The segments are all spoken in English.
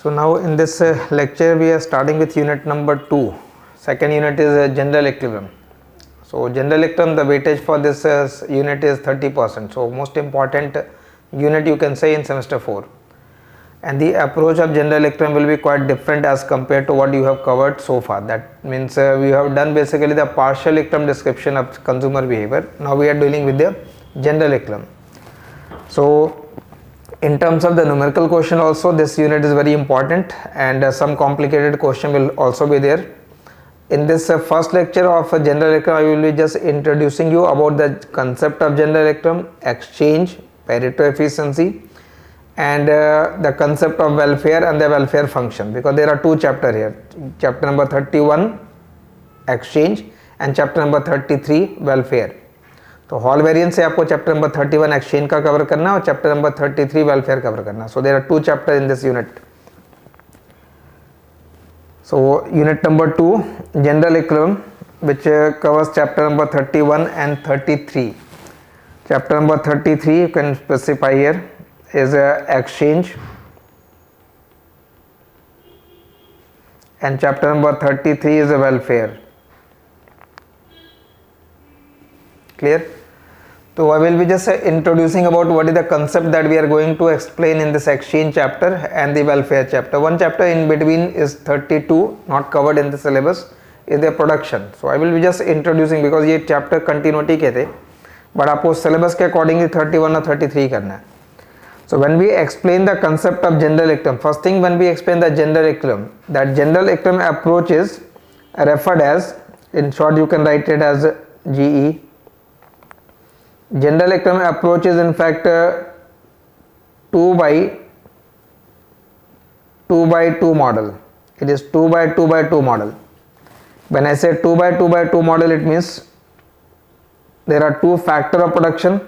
So now in this lecture we are starting with unit number 2. Second unit is general equilibrium. So general equilibrium, the weightage for this unit is 30%. So most important unit you can say in semester 4. And the approach of general equilibrium will be quite different as compared to what you have covered so far. That means we have done basically the partial equilibrium description of consumer behavior. Now we are dealing with the general equilibrium. So in terms of the numerical question also, this unit is very important, and some complicated question will also be there. In this first lecture of general equilibrium, I will be just introducing you about the concept of general equilibrium, exchange, Pareto efficiency, and the concept of welfare and the welfare function, because there are two chapters here. Chapter number 31 exchange and chapter number 33 welfare. तो whole variant से आपको chapter number 31 exchange का cover करना है और chapter number 33 welfare cover करना. So there are two chapter in this unit. So unit number 2 general equilibrium which covers chapter number 31 and 33. Chapter number 33 you can specify here is exchange, and chapter number 33 is welfare. Clear? So I will be just introducing about what is the concept that we are going to explain in this exchange chapter and the welfare chapter. One chapter in between is 32, not covered in the syllabus, is the production. So I will be just introducing, because ये chapter continuity के थे, but आपको syllabus के accordingly 31 और 33 करना है. So when we explain the concept of general equilibrium, first thing when we explain the general equilibrium, that general equilibrium approach is referred as, in short you can write it as GE. General equilibrium approach is in fact 2 by 2 model. It is 2 by 2 model. When I say 2 by 2 model, it means there are two factors of production,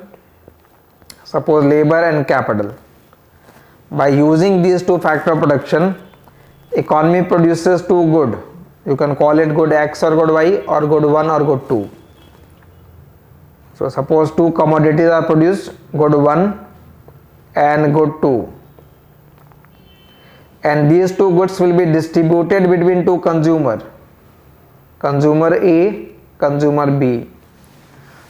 suppose labor and capital. By using these two factors of production, economy produces two goods. You can call it good X or good Y, or good 1 or good 2. So suppose two commodities are produced, good 1 and good 2, and these two goods will be distributed between two consumers, consumer A, consumer B.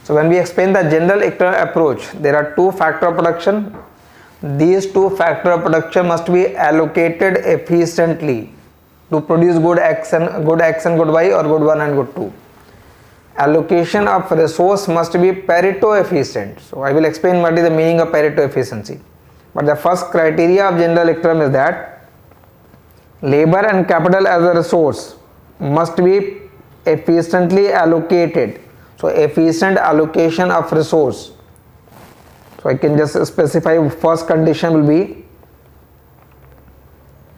So when we explain the general equilibrium approach, there are two factors of production. These two factors of production must be allocated efficiently to produce good X and good Y, or good 1 and good 2. Allocation of resource must be Pareto efficient. So I will explain what is the meaning of Pareto efficiency. But the first criteria of general equilibrium is that labor and capital as a resource must be efficiently allocated. So efficient allocation of resource. So I can just specify first condition will be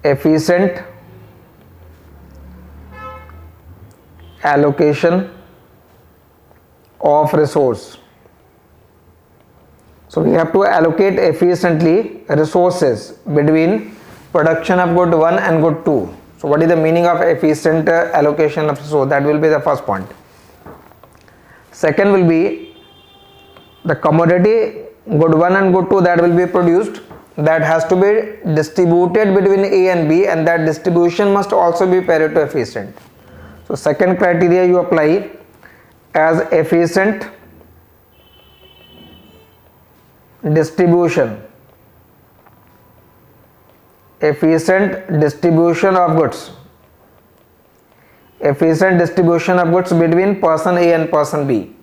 efficient allocation of resource. So we have to allocate efficiently resources between production of good 1 and good 2. So what is the meaning of efficient allocation of resource? That will be the first point. Second will be the commodity good 1 and good 2 that will be produced, that has to be distributed between A and B, and that distribution must also be Pareto efficient. So second criteria you apply as efficient distribution, efficient distribution of goods, efficient distribution of goods between person A and person B.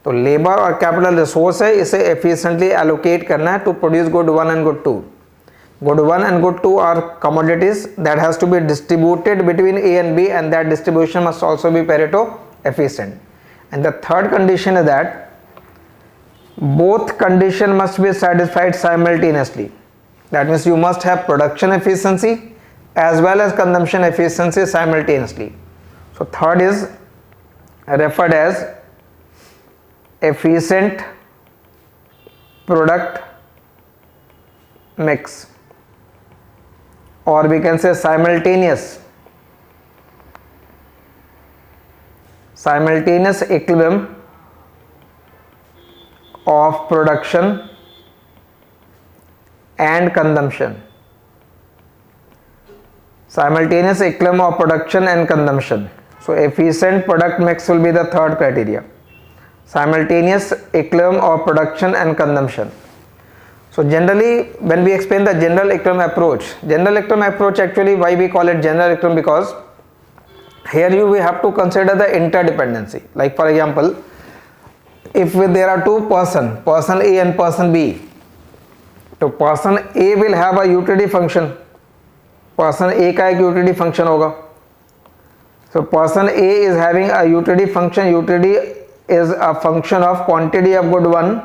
तो labour और capital resource है, इसे efficiently allocate करना है to produce good 1 and good 2. Good 1 and good 2 are commodities that has to be distributed between A and B, and that distribution must also be Pareto efficient. And the third condition is that both conditions must be satisfied simultaneously. That means you must have production efficiency as well as consumption efficiency simultaneously. So third is referred as efficient product mix, or we can say simultaneous equilibrium of production and consumption. Simultaneous equilibrium of production and consumption. So efficient product mix will be the third criteria. Simultaneous equilibrium of production and consumption. So generally when we explain the general equilibrium approach actually, why we call it general equilibrium, because here we have to consider the interdependency. Like for example, if there are two person A and person B, तो person A will have a utility function, person A का एक utility function होगा. So person A is having a utility function. Utility is a function of quantity of good 1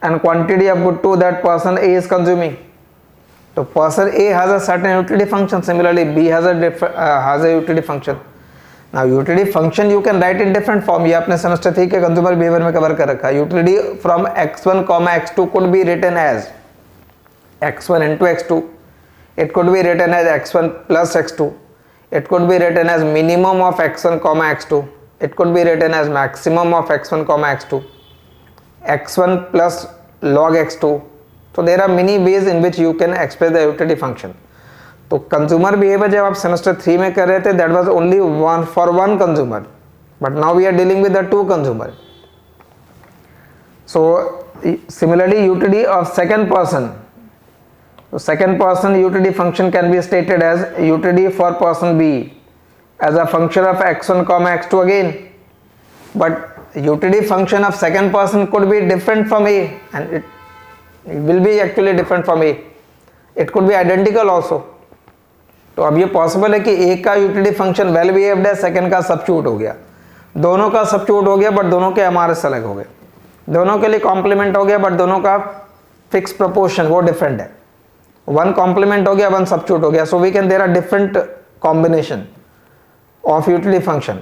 and quantity of good 2 that person A is consuming. So person A has a certain utility function. Similarly, B has a utility function. Now utility function you can write in different form. ये आपने semester 3 के consumer behavior में cover कर रखा है. Utility from x1, x2 could be written as x1 into x2. It could be written as x1 plus x2. It could be written as minimum of x1, x2. It could be written as maximum of x1, x2. x1 plus log x2. So there are many ways in which you can express the utility function. तो consumer behaviour जब आप semester 3 में कर रहे थे, that was only one for one consumer, but now we are dealing with the two consumer. So similarly utility of second person, second person utility function can be stated as utility for person B as a function of x1, x2 again. But utility function of second person could be different from A, and it will be actually different from A. It could be identical also. तो अब ये possible है कि एक का utility function well behaved है, second का substitute हो गया, दोनों का सब्स्टिट्यूट हो गया, बट दोनों के एमआरएस अलग हो गए, दोनों के लिए कॉम्प्लीमेंट हो गया, बट दोनों का फिक्स प्रोपोर्शन वो डिफरेंट है. वन कॉम्प्लीमेंट हो गया, वन सब्स्टिट्यूट हो गया. So we can there are different combination of utility function.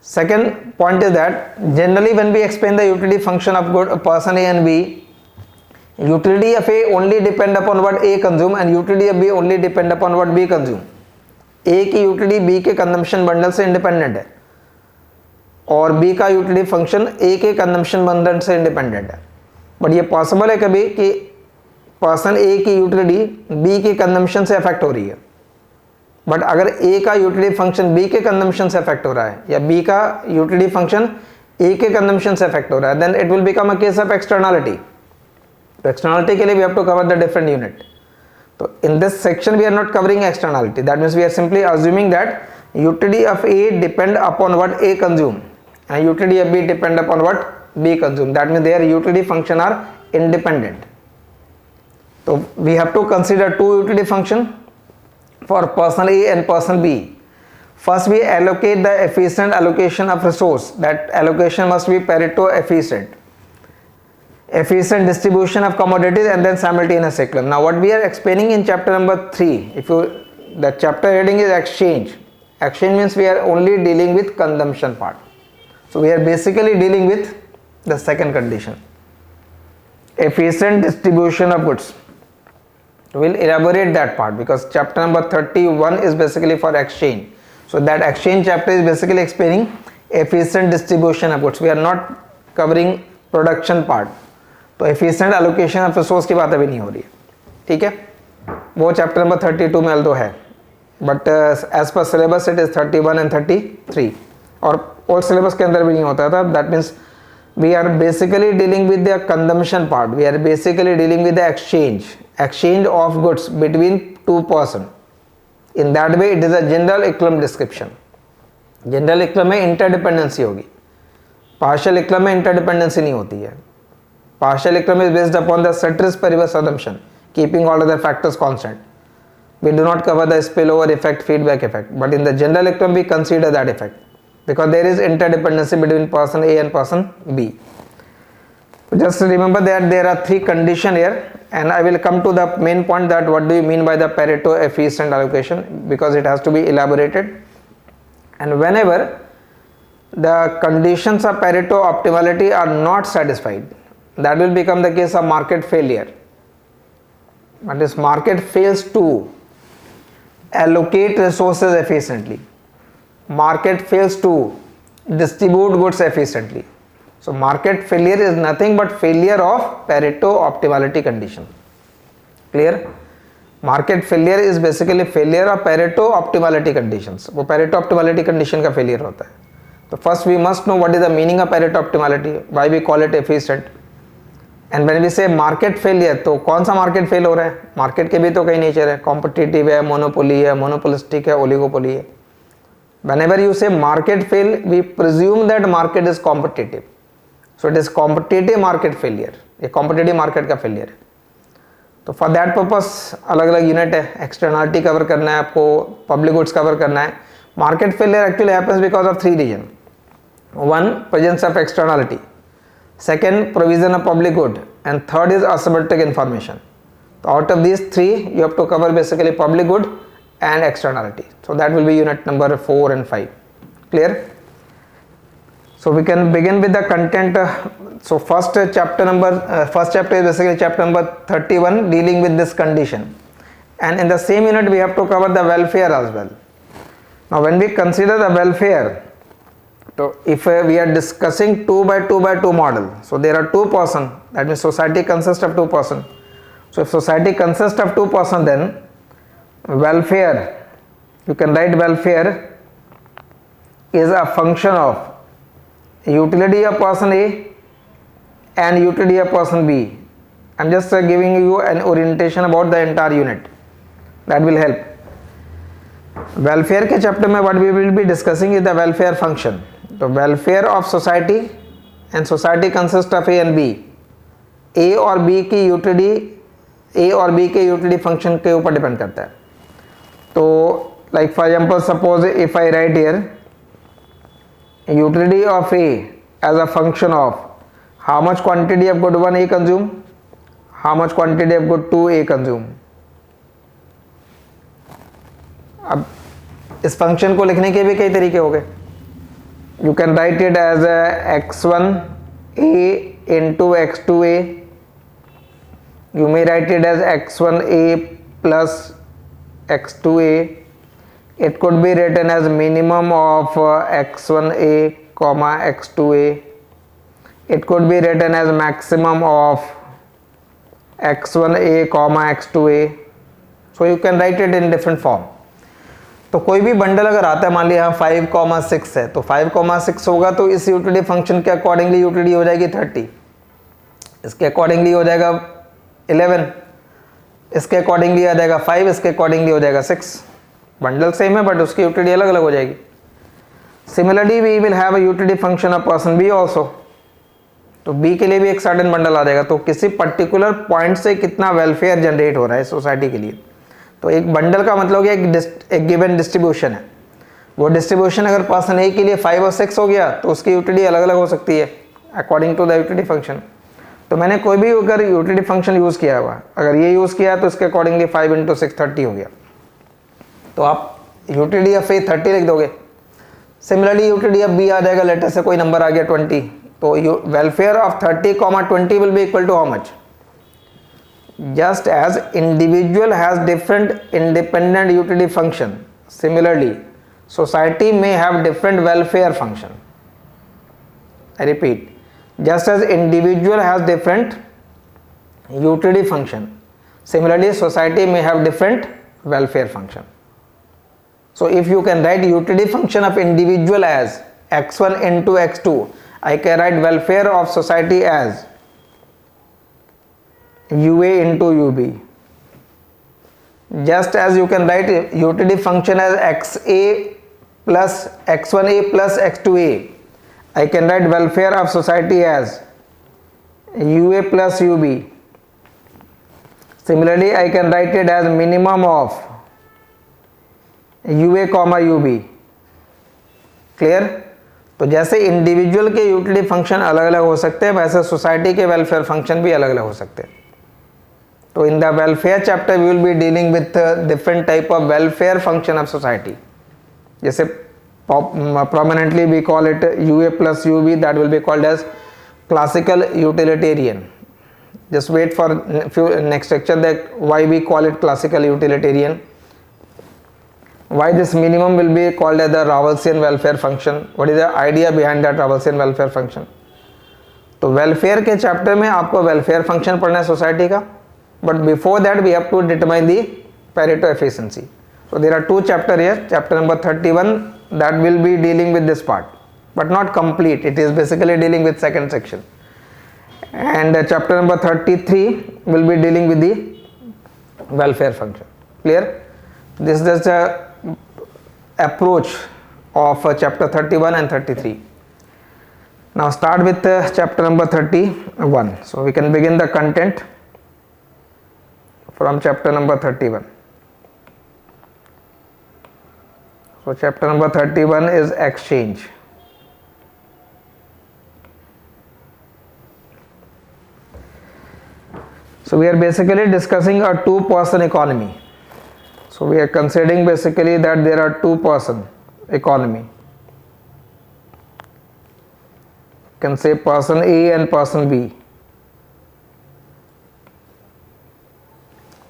Second point is that generally when we explain the utility function of good person A and B, utility of A only depend upon what A consume and utility of B only depend upon what B consume. A की utility B के consumption bundle से independent है और B का utility function A के consumption bundle से independent है. But ये possible है कभी कि person A की utility B के consumption से affect हो रही है, बट अगर A का यूटिलिटी फंक्शन B के कंजम्पशन से अफेक्ट हो रहा है या B का यूटिलिटी फंक्शन A के कंजम्पशन से अफेक्ट हो रहा है, then it will become a case of externality. तो एक्सटर्नलिटी के लिए we have to cover the different unit. तो in this section we are not covering externality. That means we are simply assuming that utility of A depend upon what A consume and utility of B depend upon what B consume. That means their utility function are independent. तो we have to consider two utility function for person A and person B. First we allocate the efficient allocation of resource. That allocation must be Pareto efficient. Efficient distribution of commodities and then simultaneous equilibrium. Now what we are explaining in chapter number 3, the chapter heading is exchange. Exchange means we are only dealing with consumption part. So we are basically dealing with the second condition. Efficient distribution of goods. We'll elaborate that part because chapter number 31 is basically for exchange. So that exchange chapter is basically explaining efficient distribution of goods. We are not covering production part. तो efficient allocation of resource की बात अभी नहीं हो रही है, ठीक है. वो chapter number 32 में although है, but as per syllabus it is 31 and 33 और old syllabus के अंदर भी नहीं होता था. That means we are basically dealing with the consumption part. We are basically dealing with the exchange of goods between two person. In that way it is a general equilibrium description. General equilibrium में interdependency होगी, partial equilibrium में interdependency नहीं होती है. Partial equilibrium is based upon the ceteris paribus assumption, keeping all other factors constant. We do not cover the spillover effect, feedback effect, but in the general equilibrium we consider that effect because there is interdependency between person A and person B. Just remember that there are three conditions here, and I will come to the main point that what do you mean by the Pareto efficient allocation, because it has to be elaborated. And whenever the conditions of Pareto optimality are not satisfied, that will become the case of market failure. But this market fails to allocate resources efficiently, market fails to distribute goods efficiently. So market failure is nothing but failure of Pareto optimality condition. Clear? Market failure is basically failure of Pareto optimality conditions, वो Pareto optimality condition का failure होता है. तो first we must know what is the meaning of Pareto optimality, why we call it efficient. And when we say market failure, तो कौन सा market fail हो रहा है? मार्केट के भी तो कई नेचर है, कॉम्पिटिटिव है, मोनोपोली है, मोनोपोलिस्टिक है, ओलिगोपोली है. Whenever you say market fail, we presume that market is competitive. So it is competitive market failure. ये competitive market का failure है. तो फॉर दैट पर्पस अलग अलग यूनिट है, एक्सटर्नलिटी कवर करना है आपको, पब्लिक गुड्स कवर करना है. Market failure actually happens because of 3 reason. 1 presence of externality, second provision of public good, and third is asymmetric information. तो out of these 3 you have to cover basically public good and externality. So that will be unit number 4 and 5. Clear? So we can begin with the content. So first chapter is basically chapter number 31, dealing with this condition, and in the same unit we have to cover the welfare as well. Now when we consider the welfare, so if we are discussing 2 by 2 by 2 model, so there are 2 persons, that means society consists of 2 persons. So if society consists of 2 persons, then welfare, you can write welfare is a function of utility of person A and utility of person B. I'm just giving you an orientation about the entire unit, that will help. Welfare के chapter में what we will be discussing is the welfare function. तो welfare of society, and society consists of A and B. A और B की utility, A और B के utility function के ऊपर depend करता है. तो like for example, suppose if I write here utility of A as a function of how much quantity of good 1 A consume, how much quantity of good 2 A consume. अब इस function को लिखने के भी कई तरीके हो गए. You can write it as x1 A into x2 A. You may write it as x1 A plus x2a. It could be written as minimum of x1a comma x2a. It could be written as maximum of x1a comma x2a. So you can write it in different form. तो कोई भी bundle अगर आता है, मान लिया 5,6 है, तो 5,6 होगा तो इस यूटिलिटी फंक्शन के अकॉर्डिंगली यूटिलिटी हो जाएगी 30, इसके अकॉर्डिंगली हो जाएगा 11, इसके अकॉर्डिंगली आ जाएगा 5, इसके अकॉर्डिंगली हो जाएगा 6. बंडल सेम है बट उसकी यूटिलिटी अलग अलग हो जाएगी. Similarly we will have a utility function of person B also. तो बी के लिए भी एक सर्टेन बंडल आ जाएगा. तो किसी पर्टिकुलर पॉइंट से कितना वेलफेयर जनरेट हो रहा है सोसाइटी के लिए. तो एक बंडल का मतलब एक गिवन डिस्ट्रीब्यूशन है. वो डिस्ट्रीब्यूशन अगर पर्सन ए के लिए 5 और 6 हो गया तो उसकी यूटिलिटी अलग अलग हो सकती है according to the utility function. तो मैंने कोई भी अगर यूटिलिटी फंक्शन यूज़ किया हुआ, अगर ये यूज़ किया तो इसके अकॉर्डिंगली 5 × 6 30 हो गया. तो आप यूटिलिटी ऑफ ए 30 लिख दोगे. सिमिलरली यूटिलिटी ऑफ बी आ जाएगा, लेटर से कोई नंबर आ गया 20. तो welfare of 30,20 will be equal to how much? Just as individual has different independent utility function, similarly society may have different welfare function. I repeat, just as individual has different utility function, similarly society may have different welfare function. So if you can write utility function of individual as x1 into x2, I can write welfare of society as ua into ub. Just as you can write utility function as xa plus x1a plus x2a, I can write welfare of society as ua plus ub. Similarly, I can write it as minimum of ua comma ub. Clear? तो जैसे individual के utility function अलग अलग हो सकते हैं, वैसे society के वेलफेयर फंक्शन भी अलग अलग हो सकते हैं. तो in the welfare chapter we will be dealing with different type of welfare function of society. जैसे prominently we call it ua plus ub, that will be called as classical utilitarian. Just wait for few next lecture that why we call it classical utilitarian, why this minimum will be called as the Ravalsian welfare function, what is the idea behind that Ravalsian welfare function. तो welfare के chapter में आपको welfare function पढ़ना है society का, but before that we have to determine the Pareto efficiency. So there are two chapter here. Chapter number 31 that will be dealing with this part, but not complete. It is basically dealing with second section. And chapter number 33 will be dealing with the welfare function. Clear? This is just a approach of chapter 31 and 33. Now start with chapter number 31. So we can begin the content from chapter number 31. So chapter number 31 is exchange. So we are basically discussing a two-person economy. So we are considering basically that there are two-person economy. You can say person A and person B.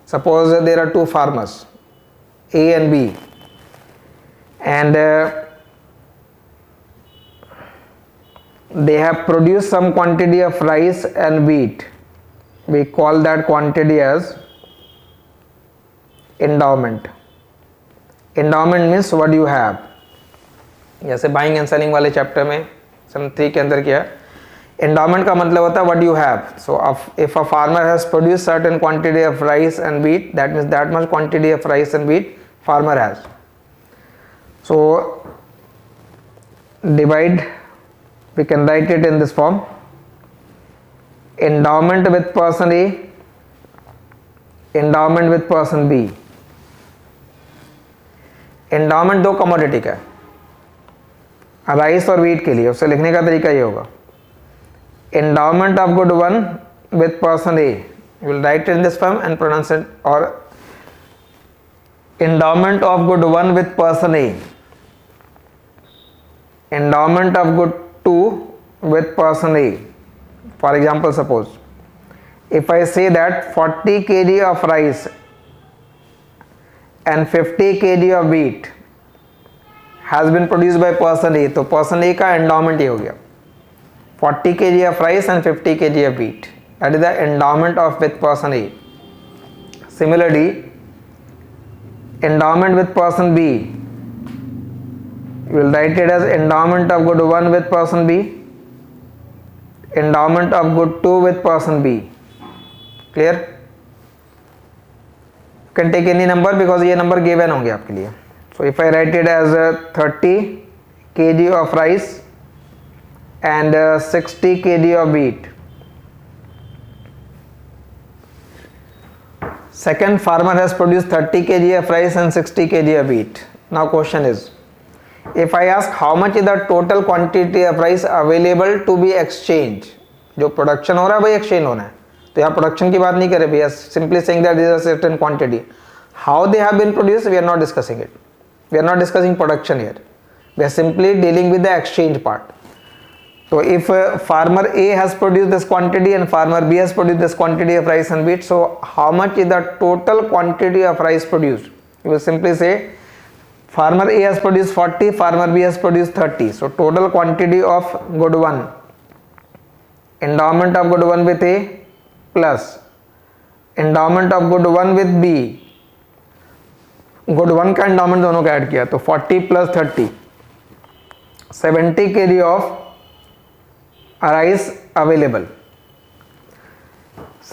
Suppose there are two farmers, A and B, and they have produced some quantity of rice and wheat. We call that quantity as endowment. Endowment means what you have. जैसे buying and selling वाले chapter में सम 3 के अंदर क्या है, endowment का मतलब होता है what you have. So if a farmer has produced certain quantity of rice and wheat, that means that much quantity of rice and wheat farmer has. So divide, we can write it in this form: endowment with person A, endowment with person B. Endowment दो commodity का है, rice और wheat के लिए. उससे लिखने का तरीका ये होगा: endowment of good one with person A. You will write in this form and pronounce it. और endowment of good one with person A, endowment of good two with person A. For example, suppose if I say that 40 kg of rice and 50 kg of wheat has been produced by person A, तो person A का endowment ये हो गया 40 kg of rice and 50 kg of wheat. That is the endowment of with person A. Similarly, endowment with person B, you will write it as endowment of good 1 with person B, endowment of good 2 with person B. Clear? You can take any number because ये number given होंगे आपके लिए. So if I write it as 30 kg of rice and 60 kg of wheat. Second farmer has produced 30 kg of rice and 60 kg of wheat. Now question is, if I ask how much is the total quantity of rice available to be exchanged, जो production हो रहा है वही exchange होना है. तो यहाँ production की बात नहीं करे भैया, simply saying that this is a certain quantity. How they have been produced, we are not discussing it. We are not discussing production here, we are simply dealing with the exchange part. तो if farmer A has produced this quantity and farmer B has produced this quantity of rice and wheat, so how much is the total quantity of rice produced, you will simply say farmer A has produced 40, farmer B has produced 30. So total quantity of good 1, endowment of good 1 with A plus endowment of good 1 with B. good 1 का endowment दोनों का add किया तो 40 plus 30, 70 kg of rice available.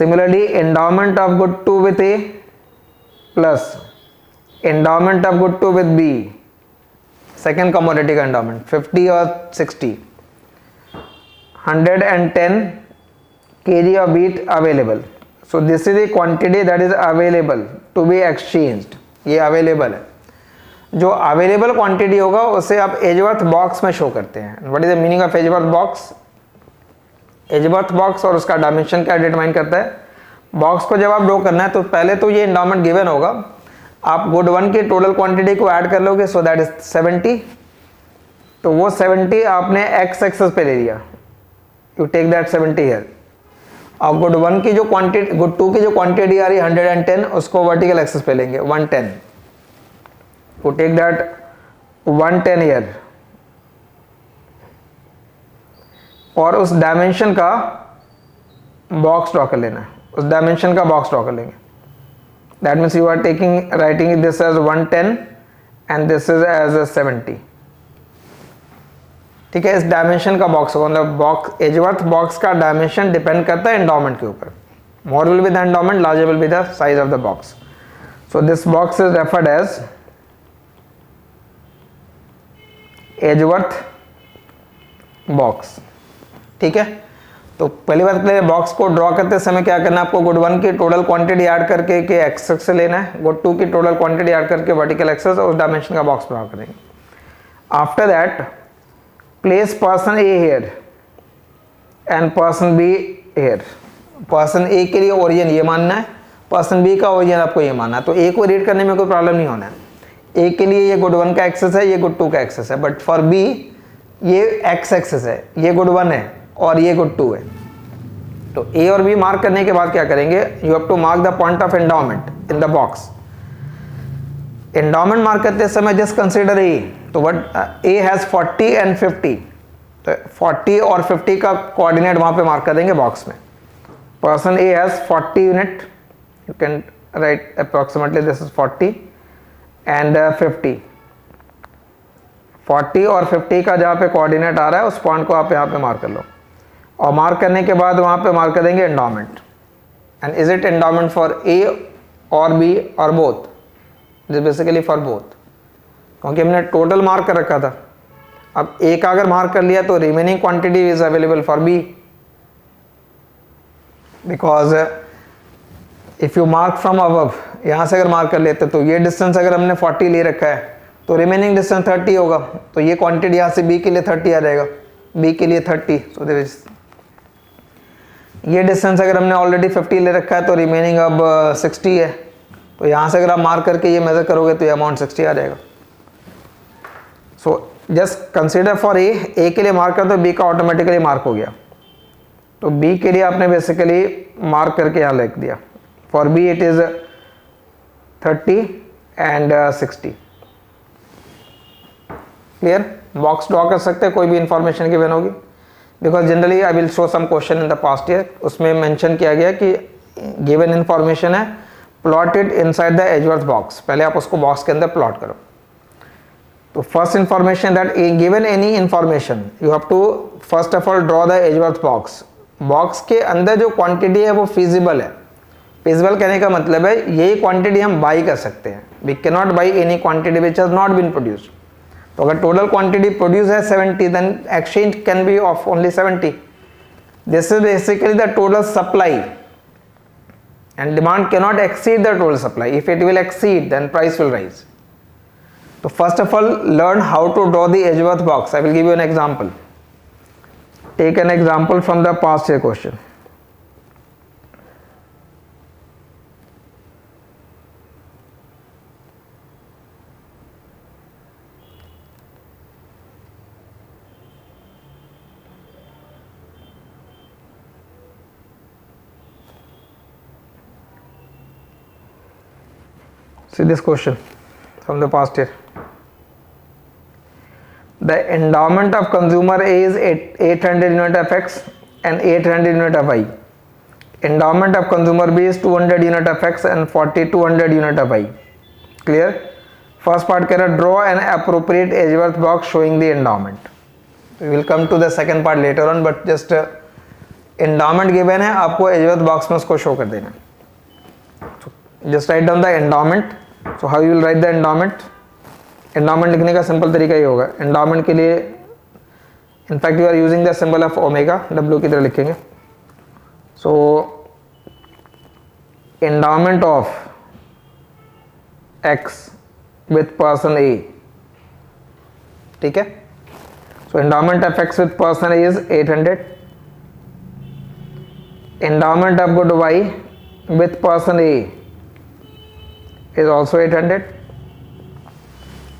Similarly, endowment of good 2 with A plus endowment of good 2 with B, second commodity का endowment 50 और 60, 110 kg of wheat available. So this is the quantity that is available to be exchanged. ये available है. जो available quantity होगा उसे आप Edgeworth box में show करते हैं. What is the meaning of Edgeworth box? Edgeworth box और उसका डायमेंशन क्या डिटरमाइन करता है. बॉक्स को जब आप ड्रॉ करना है तो पहले तो ये एंडाउमेंट गिवन होगा, आप गुड 1 की टोटल क्वांटिटी को ऐड कर लोगे, सो दैट इज 70. तो वो 70 आपने एक्स एक्सेस पे ले लिया, यू टेक दैट 70 हियर. और गुड 1 की जो क्वांटिटी, गुड 2 की जो क्वांटिटी आ रही है 110, उसको वर्टिकल एक्सेस पे लेंगे 110, यू टेक दैट 110 हियर. और उस डायमेंशन का बॉक्स ड्रॉ कर लेना है, उस डायमेंशन का बॉक्स ड्रॉ कर लेंगे. That means you are writing this as 110 and this is as a 70. ठीक है, इस डायमेंशन का बॉक्स होगा, मतलब बॉक्स एजवर्थ बॉक्स का डायमेंशन डिपेंड करता है एंडोमेंट के ऊपर. More will be the endowment, larger will be the size of the box. So this box is referred as Edgeworth box. ठीक है, तो पहली बात पहले बॉक्स को ड्रॉ करते समय क्या करना है आपको, गुड 1 की टोटल क्वांटिटी ऐड करके के एक्स एक्सिस से लेना है, गुड 2 की टोटल क्वांटिटी ऐड करके वर्टिकल एक्सिस और उस डायमेंशन का बॉक्स ड्रॉ करेंगे. After that place person A here and person B here. Person A के लिए ओरिजिन ये मानना है, पर्सन बी का ओरिजिन आपको ये मानना है. तो ए को रीड करने में कोई प्रॉब्लम नहीं होना है. ए के लिए ये गुड 1 का एक्सेस है, ये गुड 2 का एक्सेस है, बट फॉर बी ये एक्स एक्सेस है, ये गुड 1 है और ये गुड 2 है. तो ए और बी मार्क करने के बाद क्या करेंगे, you have to mark the point of endowment in the box. Endowment mark करते समय जस्ट कंसीडर ए. तो व्हाट ए हैज 40 एंड 50, तो 40 और 50 का कोऑर्डिनेट वहां पे मार्क कर देंगे बॉक्स में. Person A has 40 unit, you can right approximately this is 40 and 50. 40 और 50 का जहाँ पे कोऑर्डिनेट आ रहा है उस पॉइंट को आप यहाँ पे मार्क कर लो, और मार्क करने के बाद वहाँ पे मार्क कर देंगे endowment. And is it endowment for a और बी और both? It is basically for both, क्योंकि हमने टोटल मार्क कर रखा था. अब ए का अगर मार्क कर लिया तो remaining quantity is available for B, because if you mark from above, यहाँ से अगर मार्क कर लेते तो ये डिस्टेंस अगर हमने 40 ले रखा है तो रिमेनिंग डिस्टेंस 30 होगा, तो ये क्वांटिटी यहाँ से बी के लिए 30 आ जाएगा, बी के लिए 30. सो देयर इज ये डिस्टेंस अगर हमने ऑलरेडी 50 ले रखा है तो रिमेनिंग अब 60 है, तो यहाँ से अगर आप मार्क करके ये मेजर करोगे तो ये अमाउंट 60 आ जाएगा. So just consider for a के लिए मार्क कर दो, बी का ऑटोमेटिकली मार्क हो गया. तो बी के लिए आपने बेसिकली मार्क करके यहाँ लिख दिया. For B it is 30 and 60. Clear? Box draw कर सकते हैं, कोई भी इंफॉर्मेशन गिवन होगी, because generally I will show some question in the past year. उसमें मेंशन किया गया कि गिवन इंफॉर्मेशन है, plot it inside the Edgeworth box. पहले आप उसको बॉक्स के अंदर प्लॉट करो. तो first information that given any information you have to first of all draw the Edgeworth box. Box के अंदर जो क्वांटिटी है वो फिजिबल है. फिजिबल कहने का मतलब है यही क्वांटिटी हम बाई कर सकते हैं. We can not buy any quantity which has not been produced. तो अगर टोटल क्वांटिटी प्रोड्यूस है 70, then exchange can be of only 70. This is basically the total supply and demand can not exceed the total supply. If it will exceed then price will rise. तो first of all learn how to draw the Edgeworth box. I will give you an example. Take an example from the past year question. See this question from the past year. The endowment of consumer A is 800 unit of X and 800 unit of Y. Endowment of consumer B is 200 unit of X and 200 unit of Y. Clear? First part कह रहा draw an appropriate Edgeworth box showing the endowment. We will come to the second part later on, but just endowment given है, आपको Edgeworth box में उसको show कर देना. So just write down the endowment. So how you will write the endowment? Endowment लिखने का simple तरीका ही होगा. endowment के लिए in fact you are using the symbol of omega, W की तरह लिखेंगे. सो endowment of X with person A. ठीक है. So endowment of X with person A is 800. Endowment of good Y with person A is also 800.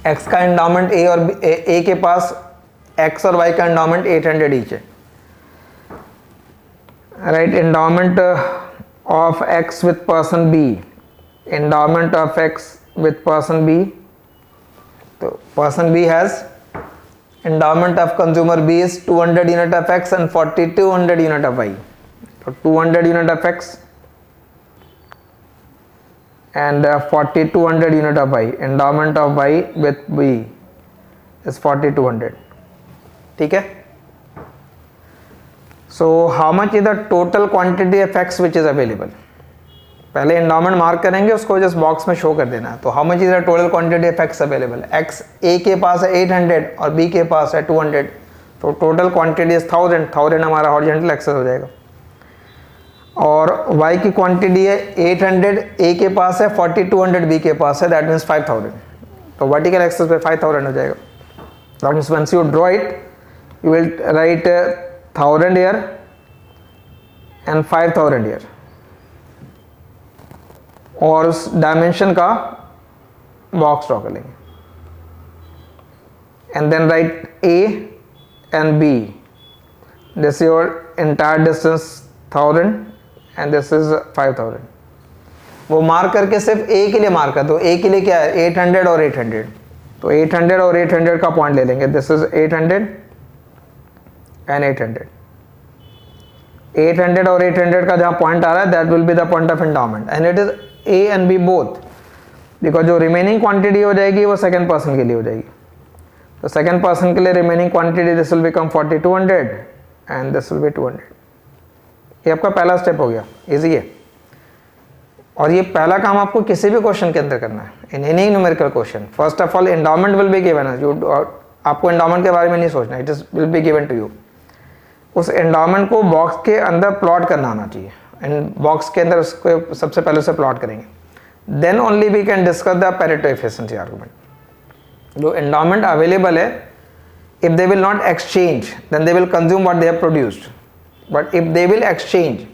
X का endowment A और A के पास X और Y का endowment 800 ईच है. Right, endowment of X with person B. Endowment of X with person B. तो person B has endowment of consumer B is 200 unit of X and 4200 unit of Y. तो 200 unit of X and 4200 unit of y, endowment of y with b is 4200. ठीक है. So how much is the total quantity of x which is available? पहले endowment mark करेंगे, उसको just box में show कर देना है. तो how much is the total quantity of X available? X A के पास है 800 और बी के पास है 200, तो टोटल क्वांटिटी इज 1000 हमारा हॉरिजॉन्टल एक्सेस हो जाएगा. और y की क्वांटिटी है 800 ए के पास है, 4200 बी के पास है, दैट मीन्स 5000. तो वर्टिकल एक्सेस पे 5000 हो जाएगा. That means once you draw it you will write 1000 here and 5000 here, और उस डायमेंशन का बॉक्स ड्रॉ कर लेंगे. And then write A and B, this your entire distance 1000 and this is 5000. वो मार्क करके सिर्फ ए के लिए मार्क कर दो. ए के लिए क्या है? 800 और 800. तो 800 और 800 का पॉइंट ले लेंगे. This is 800 and 800. 800 और 800 का जहाँ पॉइंट आ रहा है that will be the point of endowment, and it is A and B both, because जो रिमेनिंग क्वांटिटी हो जाएगी वो सेकंड पर्सन के लिए हो जाएगी. तो सेकंड पर्सन के लिए remaining quantity this will become 4200 and this will be 200. ये आपका पहला स्टेप हो गया, इजी है. और ये पहला काम आपको किसी भी क्वेश्चन के अंदर करना है, in any numerical question. First of all endowment will be given, आपको एंडाउमेंट के बारे में नहीं सोचना, it is will be given to you. उस एंडाउमेंट को बॉक्स के अंदर प्लॉट करना आना चाहिए, एंड बॉक्स के अंदर उसको सबसे पहले उसे प्लॉट करेंगे. Then only we can discuss the Pareto efficiency argument. जो एंडाउमेंट अवेलेबल है, if they will not exchange then they will consume what they have produced, but if they will exchange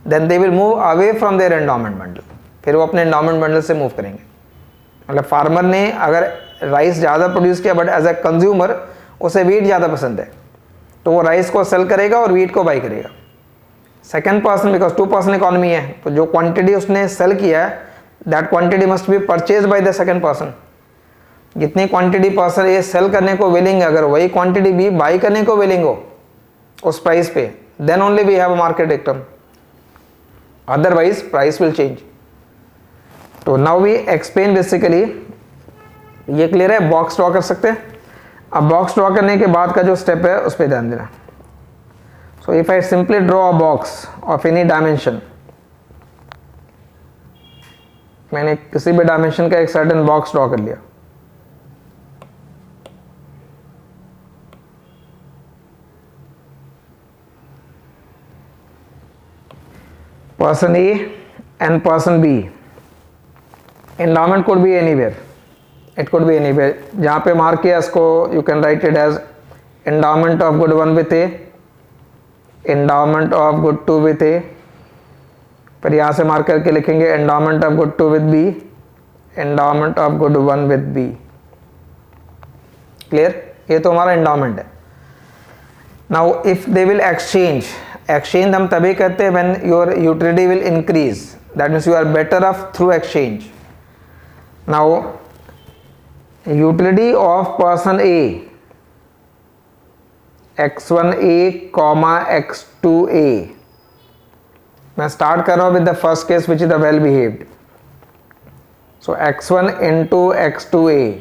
then they will move away from their endowment bundle. फिर वो अपने endowment bundle से move करेंगे. मतलब farmer ने अगर rice ज़्यादा produce किया बट एज अ कंज्यूमर उसे वीट ज़्यादा पसंद है, तो वो राइस को सेल करेगा और वीट को बाई करेगा. Second person, because 2 person economy है, तो जो क्वांटिटी उसने सेल किया है that quantity must be purchase by the second person. जितनी क्वांटिटी पर्सन ये सेल करने को विलिंग है, अगर वही क्वांटिटी भी बाई करने को विलिंग हो उस प्राइस पे, then only we have a market dictum, otherwise price will change. तो नाउ वी एक्सप्लेन बेसिकली, ये क्लियर है? बॉक्स ड्रॉ कर सकते हैं. अब बॉक्स ड्रॉ करने के बाद का जो स्टेप है उस पर ध्यान देना. So if I simply draw a box of any dimension, मैंने किसी भी डायमेंशन का एक सर्टेन बॉक्स ड्रॉ कर लिया. Person A and person B, endowment could be anywhere, it could be anywhere. जहाँ पे मार्क किया इसको you can write it as endowment of good 1 with A, endowment of good 2 with A. फिर यहाँ से mark करके लिखेंगे endowment of good 2 with B, endowment of good 1 with B. Clear? ये तो हमारा एंडाउमेंट है. Now if they will exchange, exchange हम तभी करते हैं when your utility will increase, that means you are better off through exchange. Now utility of person A, x1a comma x2a. मैं start कर रहा हूं with the first case which is the well behaved. So x1 into x2a.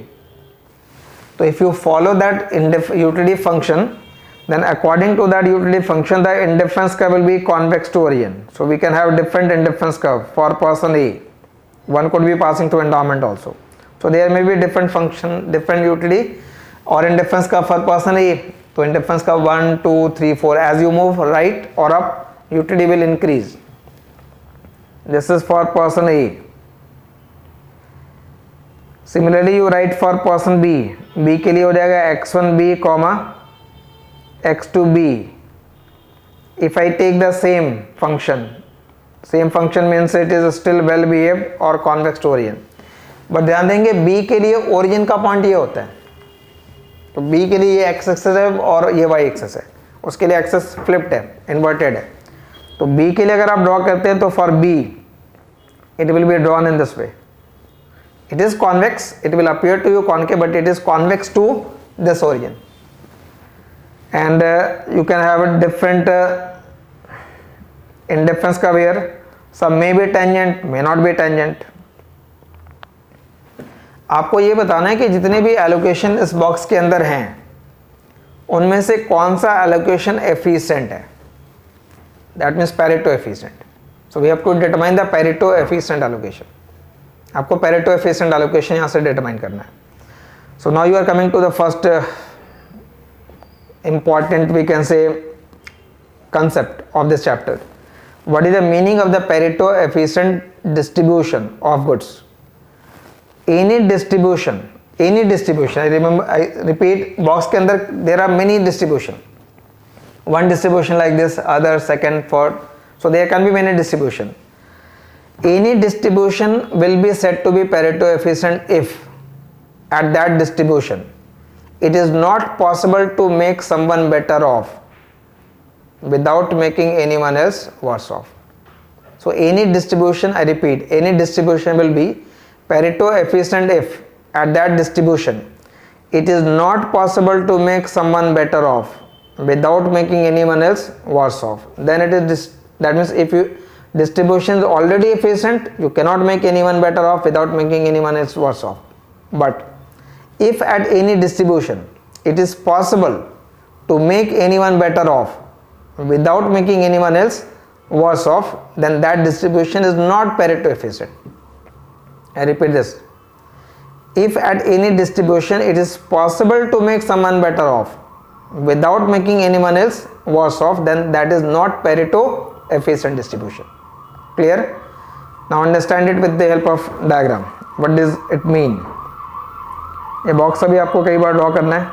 तो if you follow that utility function, then according to that utility function the indifference curve will be convex to origin. So we can have different indifference curve for person A. One could be passing through endowment also. So there may be different function, different utility or indifference curve for person A. So indifference curve 1, 2, 3, 4. As you move right or up, utility will increase. This is for person A. Similarly you write for person B. B के लिए हो जाएगा x1b comma x2b. If I take the same function means it is still well behaved or convex to origin. But ध्यान देंगे b के लिए origin का point ये होता है, तो b के लिए ये x एक्सेस है और ये y एक्सेस है, उसके लिए एक्सेस फ्लिप्ड है, इन्वर्टेड है. तो b के लिए अगर आप ड्रॉ करते हैं तो for b it will be drawn in this way. It is convex, it will appear to you concave, but it is convex to this origin. And you can have a different indifference curve here. Some may be tangent, may not be tangent. आपको ये बताना है कि जितने भी allocation इस box के अंदर हैं उनमें से कौन सा एलोकेशन एफिशिएंट है, that means Pareto efficient. So we have to determine the Pareto efficient allocation. आपको पेरेटो एफिशिएंट एलोकेशन यहाँ से डिटरमाइन करना है. So now you are coming to the first important, we can say, concept of this chapter. What is the meaning of the Pareto efficient distribution of goods? Any distribution, I remember, I repeat, box के अंदर there are many distribution. One distribution like this, other, second, third. So there can be many distribution. Any distribution will be said to be Pareto efficient if at that distribution it is not possible to make someone better off without making anyone else worse off. So any distribution, I repeat, any distribution will be Pareto efficient if at that distribution it is not possible to make someone better off without making anyone else worse off. Then it is that means if you distribution is already efficient, you cannot make anyone better off without making anyone else worse off. But if at any distribution it is possible to make anyone better off without making anyone else worse off, then that distribution is not Pareto efficient. I repeat this. If at any distribution it is possible to make someone better off without making anyone else worse off, then that is not Pareto efficient distribution. Clear? Now understand it with the help of diagram. What does it mean? ये box अभी आपको कई बार draw करना है.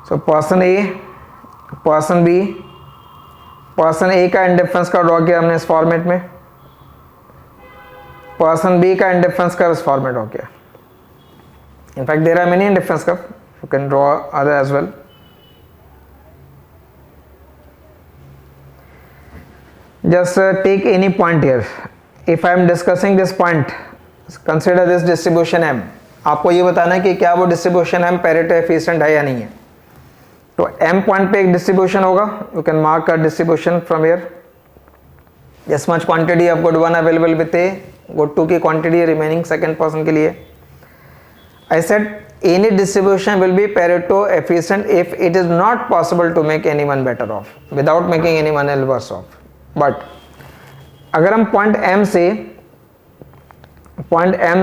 So person ए, person B, person ए का indifference का draw किया हमने इस फॉर्मेट में, पर्सन बी का इंडिफरेंस का इस फॉर्मेट ड्रॉ किया. In fact there are many indifference curve, you can draw other as well. Just take any point here. If I am discussing this point, consider this distribution M. आपको ये बताना है कि क्या वो distribution M Pareto efficient है या नहीं है. तो M पॉइंट पे एक distribution होगा. You can mark a distribution from here. This much quantity of good one available with A, good 2 की quantity remaining second person के लिए. I said any distribution will be Pareto efficient if it is not possible to make anyone better off without making anyone else worse off. But अगर हम point M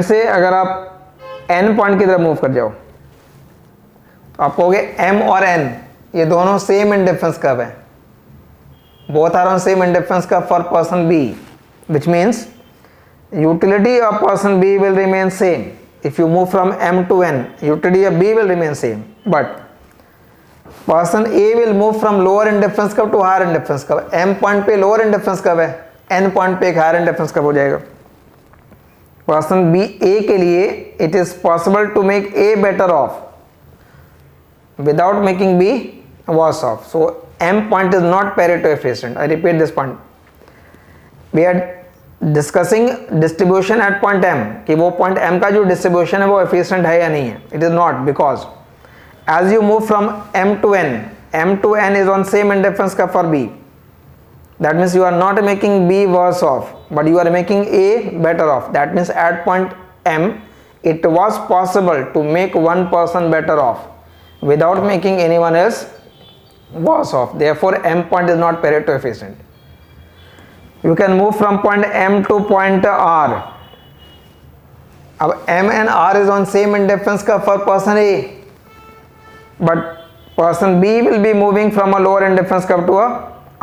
से अगर आप N point की तरफ move कर जाओ तो आप कहोगे M और N ये दोनों सेम इंडिफरेंस कर्व है. Both are on same indifference curve for person B, which means utility of person B will remain same. If you move from M to N, utility of B will remain same, but person A will move from lower indifference curve to higher indifference curve. M point पे lower indifference curve है, N point पे एक higher indifference curve हो जाएगा. Person B A के लिए it is possible to make A better off without making B worse off. So M point is not Pareto efficient. I repeat this point. We are discussing distribution at point M कि वो point M का जो distribution है वो efficient है या नहीं है. It is not, because as you move from M to N is on same indifference curve for B. That means you are not making B worse off, but you are making A better off. That means at point M, it was possible to make one person better off without making anyone else worse off. Therefore, M point is not Pareto efficient. You can move from point M to point R. Now, M and R is on same indifference curve for person A. But person B will be moving from a lower indifference curve to a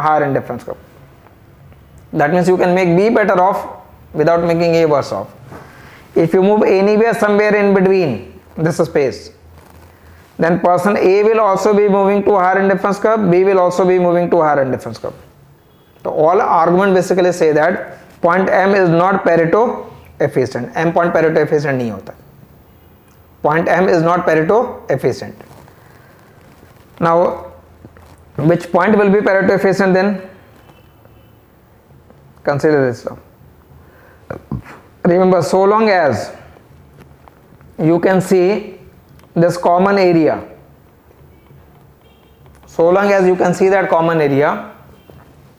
higher indifference curve. That means you can make B better off without making A worse off. If you move anywhere somewhere in between this space, then person A will also be moving to a higher indifference curve, B will also be moving to a higher indifference curve. So all argument basically say that point M is not Pareto efficient. M point Pareto efficient नहीं होता. Point M is not Pareto efficient. Now, which point will be Pareto efficient then? Consider this now. Remember, so long as you can see this common area, so long as you can see that common area,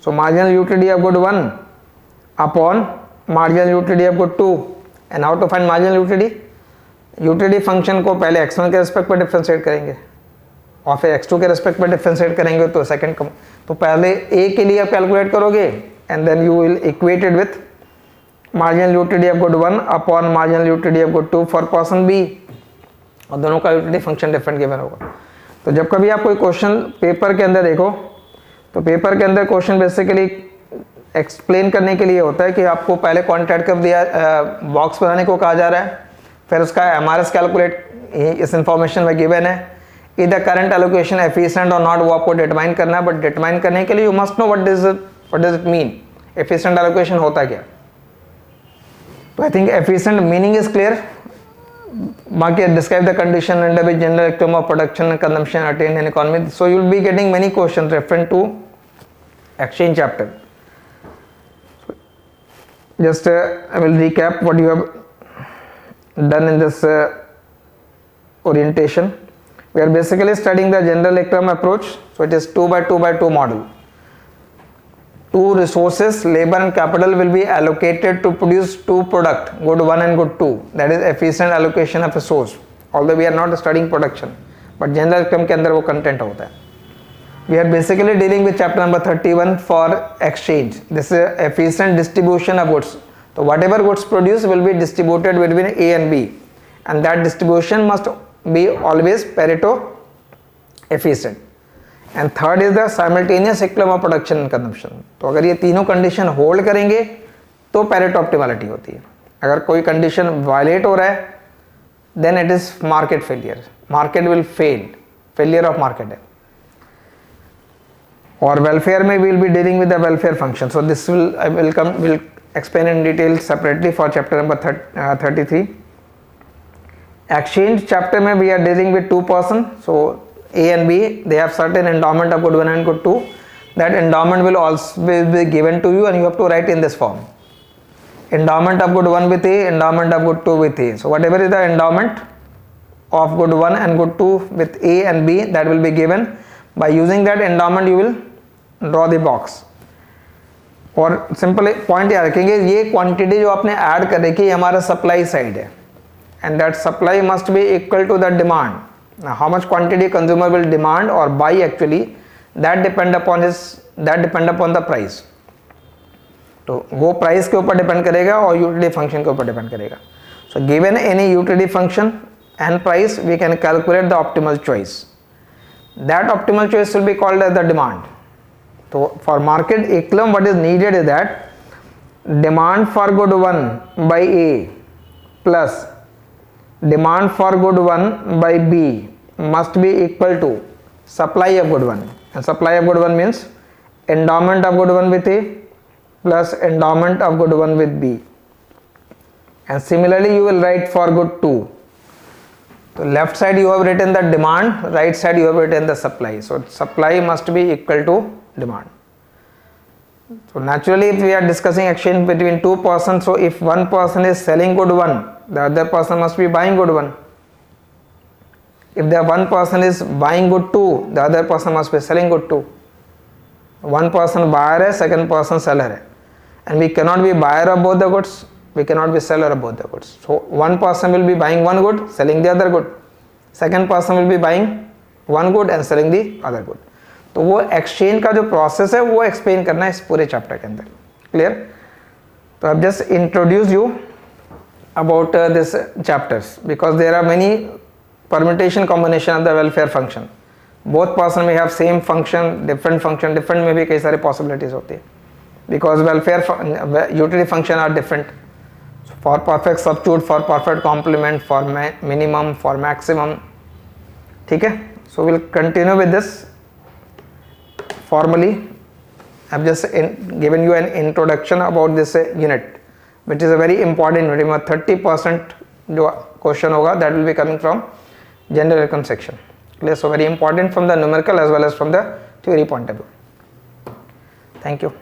So marginal utility of good 1 upon marginal utility of good 2. And how to find marginal utility? Utility function को पहले x1 के respect पर differentiate करेंगे और फिर x2 के respect पर differentiate करेंगे तो सेकंड तो पहले a के लिए आप कैलकुलेट करोगे and then you will equate it with marginal utility of good 1 upon marginal utility of good 2 for person b, और दोनों का यूटिलिटी फंक्शन डिफरेंट गिवन होगा। तो जब कभी आप कोई क्वेश्चन पेपर के अंदर देखो तो पेपर के अंदर क्वेश्चन बेसिकली एक्सप्लेन करने के लिए होता है कि आपको पहले क्वांटिटेटिव दिया बॉक्स बनाने को कहा जा रहा है, फिर उसका MRS कैलकुलेट इस इंफॉर्मेशन में गिवन है, इधर करंट एलोकेशन एफिशिएंट और नॉट वो आपको डिटरमाइन करना है, बट डिटरमाइन करने के लिए you must know what does it mean, efficient allocation होता क्या। तो I think efficient meaning is clear. बाकी describe the condition under which general इलेक्ट्रम of production and consumption attain in economy. So you will be getting many question referent to exchange chapter. Just I will recap what you have done in this orientation. We are basically studying the general electrum approach. So it is 2 by 2 by 2 model. Two resources, labor and capital, will be allocated to produce two products, good 1 and good 2. That is efficient allocation of resource. Although we are not studying production, but general electrum के अंदर वो content होता है। We are basically dealing with chapter number 31 for exchange. This is efficient distribution of goods. So whatever goods produced will be distributed between A and B, and that distribution must be always Pareto efficient. And third is the simultaneous equilibrium of production and consumption. तो अगर ये तीनों condition hold करेंगे तो Pareto optimality होती है। अगर कोई condition violate हो रहा है then it is market failure. Market will fail. Failure of market है। और welfare में we will be dealing with the welfare function. So this will explain in detail separately for chapter number 33. Exchange chapter में we are dealing with two person. So A and B, they have certain endowment of good 1 and good 2. That endowment will also be given to you and you have to write in this form. Endowment of good 1 with A, endowment of good 2 with A. So whatever is the endowment of good 1 and good 2 with A and B, that will be given. By using that endowment you will draw the box. और simple point याद रखेंगे, ये quantity जो आपने add कर रखी है हमारा सप्लाई साइड है, and that supply must be equal to the demand. How much quantity consumer will demand और by actually that depend upon the price. तो वो प्राइस के ऊपर डिपेंड करेगा और यूटिलिटी फंक्शन के ऊपर डिपेंड करेगा। So given any utility function and price we can calculate the optimal choice. That optimal choice will be called as the demand. So for market equilibrium what is needed is that demand for good 1 by A plus demand for good 1 by B must be equal to supply of good 1, and supply of good 1 means endowment of good 1 with A plus endowment of good 1 with B, and similarly you will write for good 2. So left side you have written the demand, right side you have written the supply. So supply must be equal to demand. So naturally if we are discussing exchange between two persons, so if one person is selling good 1, the other person must be buying good 1. If the one person is buying good 2, the other person must be selling good 2. One person buyer है, second person seller है, and we cannot be buyer of both the goods, we cannot be seller of both the goods. So one person will be buying one good, selling the other good, second person will be buying one good and selling the other good. तो वो exchange का जो process है वो explain करना है इस पूरे चैप्टर के अंदर। क्लियर? तो I just introduce you about this chapters because there are many permutation combination of the welfare function. Both person में हैव सेम फंक्शन, डिफरेंट में भी कई सारे पॉसिबिलिटीज होती है because welfare utility function are different for perfect substitute, for perfect complement, for minimum, for maximum. ठीक है? So will continue with this formally. I've just given you an introduction about this unit, which is a very important unit. 30% जो question होगा that will be coming from general electrum section. Clear? So very important from the numerical as well as from the theory point of view. Thank you.